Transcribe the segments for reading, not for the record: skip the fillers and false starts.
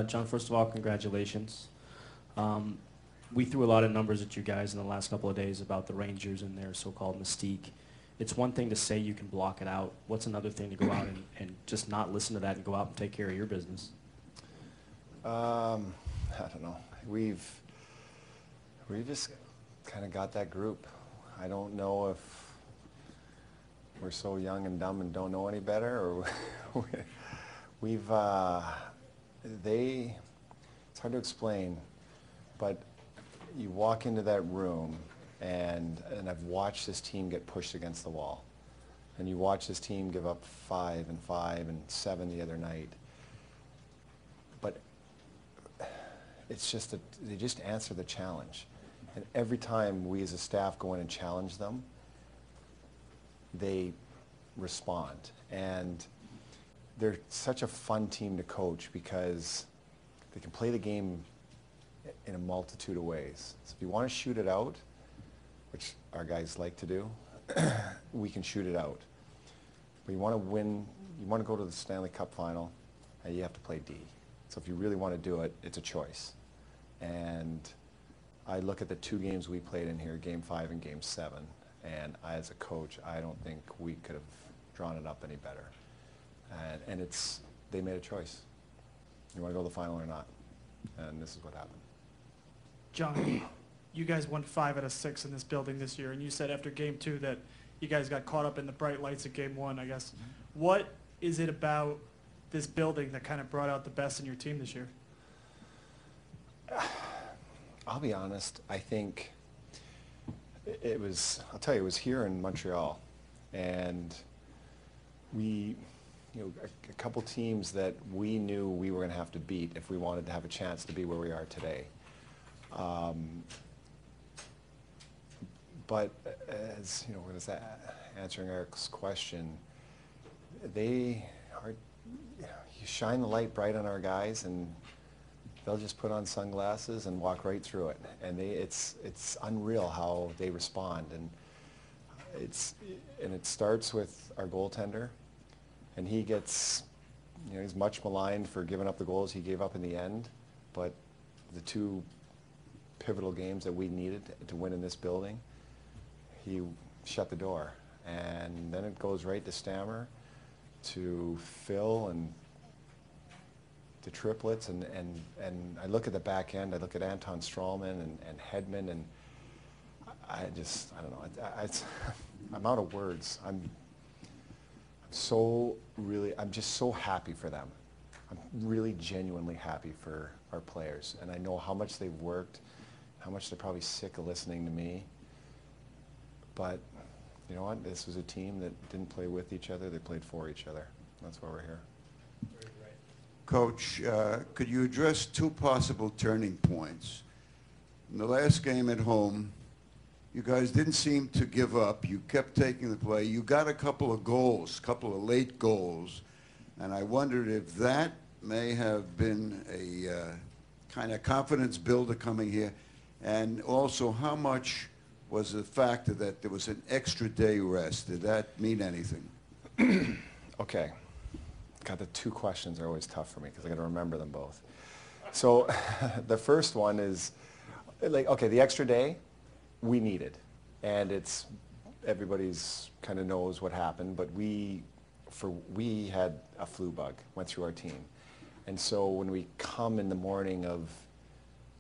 John, first of all, congratulations. We threw a lot of numbers at you guys in the last couple of days about the Rangers and their so-called mystique. It's one thing to say you can block it out. What's another thing to go out and just not listen to that and go out and take care of your business? I don't know. We've just kind of got that group. I don't know if we're so young and dumb and don't know any better, or it's hard to explain, but you walk into that room and I've watched this team get pushed against the wall, and you watch this team give up 5 and 5 and 7 the other night, but it's just that they just answer the challenge, and every time we as a staff go in and challenge them, they respond. And they're such a fun team to coach because they can play the game in a multitude of ways. So if you want to shoot it out, which our guys like to do, we can shoot it out. But you want to win, you want to go to the Stanley Cup final, and you have to play D. So if you really want to do it, it's a choice. And I look at the 2 games we played in here, Game 5 and Game 7, and as a coach, I don't think we could have drawn it up any better. And they made a choice. You want to go to the final or not? And this is what happened. John, you guys won 5 out of 6 in this building this year, and you said after Game 2 that you guys got caught up in the bright lights of Game 1, I guess. What is it about this building that kind of brought out the best in your team this year? I'll be honest, I think it was, I'll tell you, it was here in Montreal. And we, a couple teams that we knew we were going to have to beat if we wanted to have a chance to be where we are today. But as what is that? Answering Eric's question, they are. You shine the light bright on our guys, and they'll just put on sunglasses and walk right through it. And it's unreal how they respond. And it starts with our goaltender, and he gets, he's much maligned for giving up the goals he gave up in the end, but the 2 pivotal games that we needed to win in this building, he shut the door. And then it goes right to Stammer, to Phil, and the triplets, and I look at the back end, I look at Anton Strawman and Hedman, and I don't know, I'm out of words. I'm just so happy for them. I'm really genuinely happy for our players, and I know how much they've worked, how much they're probably sick of listening to me. But you know what? This was a team that didn't play with each other, they played for each other. That's why we're here. Coach, could you address 2 possible turning points? In the last game at home, you guys didn't seem to give up. You kept taking the play. You got a couple of goals, a couple of late goals, and I wondered if that may have been a kind of confidence builder coming here, and also how much was the factor that there was an extra day rest? Did that mean anything? Okay. God, the 2 questions are always tough for me because I got to remember them both. So the first one is, okay, the extra day we needed, and everybody's kind of knows what happened, but we had a flu bug went through our team, and so when we come in the morning of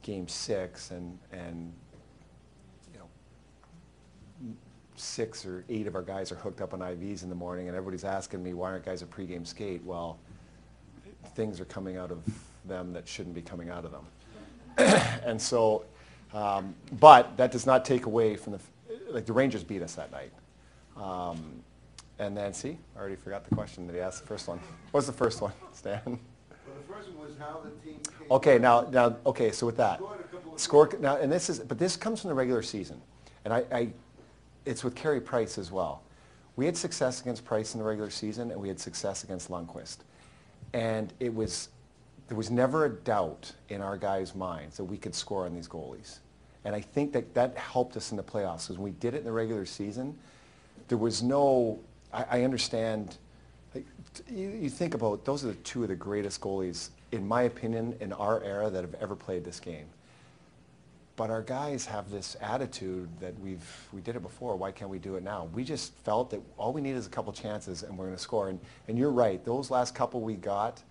Game 6 and 6 or 8 of our guys are hooked up on IVs in the morning, and everybody's asking me, why aren't guys at pregame skate? Well, things are coming out of them that shouldn't be coming out of them. And so, but that does not take away from the Rangers beat us that night. And then, see, I already forgot the question that he asked the first one. What was the first one, Stan? Well, the first one was how the team came. Okay, now, okay, so with that, now, and this comes from the regular season, and it's with Carey Price as well. We had success against Price in the regular season, and we had success against Lundqvist. And there was never a doubt in our guys' minds that we could score on these goalies. And I think that helped us in the playoffs, because when we did it in the regular season, there was no, I understand, you think about, those are 2 of the greatest goalies in my opinion, in our era that have ever played this game. But our guys have this attitude that we did it before, why can't we do it now? We just felt that all we need is a couple chances and we're going to score. And you're right, those last couple we got,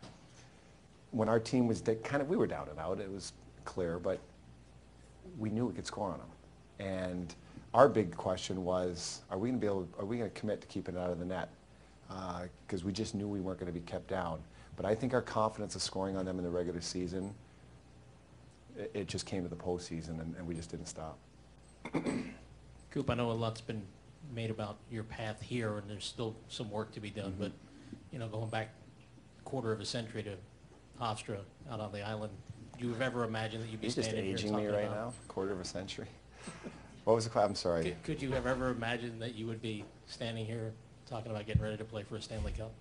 when our team was we were down and out, it was clear, but we knew we could score on them. And our big question was, are we going to commit to keeping it out of the net? Because we just knew we weren't going to be kept down. But I think our confidence of scoring on them in the regular season, it just came to the postseason, and we just didn't stop. Coop, I know a lot's been made about your path here, and there's still some work to be done. Mm-hmm. But going back a quarter of a century to Hofstra out on the island, do you have ever imagined that you'd be You're just standing here aging talking me right about? now, quarter of a century. What was the question? I'm sorry. Could you have ever imagined that you would be standing here talking about getting ready to play for a Stanley Cup?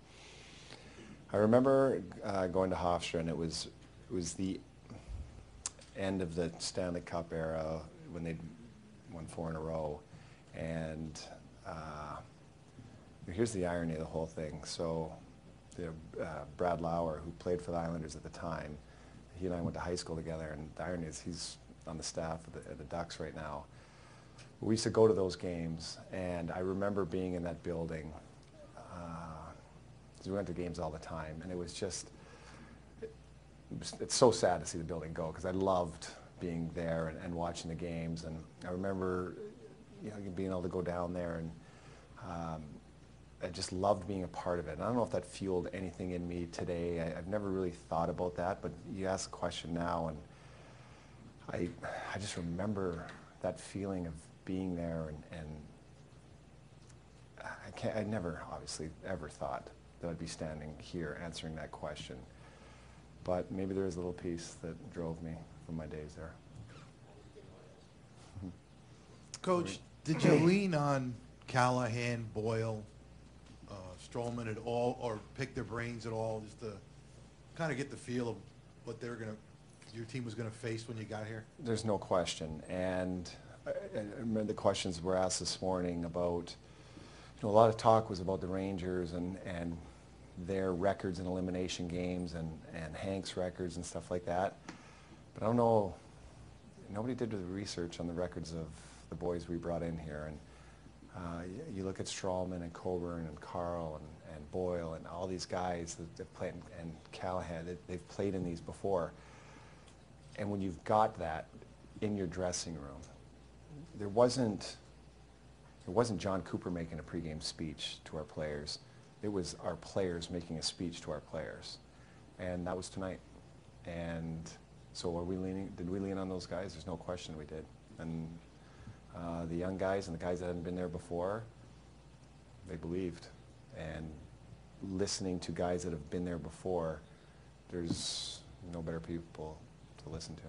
I remember going to Hofstra, and it was the end of the Stanley Cup era when they'd won 4 in a row. And here's the irony of the whole thing. So Brad Lauer, who played for the Islanders at the time, he and I went to high school together, and the irony is he's on the staff of the Ducks right now. We used to go to those games, and I remember being in that building. We went to games all the time, and it was just, it's so sad to see the building go, because I loved being there and watching the games. And I remember being able to go down there, and I just loved being a part of it. And I don't know if that fueled anything in me today. I've never really thought about that, but you ask the question now, and I just remember that feeling of being there, and I never obviously ever thought that I'd be standing here answering that question. But maybe there is a little piece that drove me from my days there. Coach, did you lean on Callahan, Boyle, Stroman at all, or pick their brains at all, just to kind of get the feel of what your team was going to face when you got here? There's no question. And I remember the questions were asked this morning about, a lot of talk was about the Rangers and their records in elimination games and Hank's records and stuff like that. But I don't know, nobody did the research on the records of the boys we brought in here. And you look at Strawman and Coburn and Carl and Boyle and all these guys that played, and Callahan, they've played in these before. And when you've got that in your dressing room, there wasn't Jon Cooper making a pregame speech to our players. It was our players making a speech to our players. And that was tonight. And so did we lean on those guys? There's no question we did. And the young guys and the guys that hadn't been there before, they believed. And listening to guys that have been there before, there's no better people to listen to.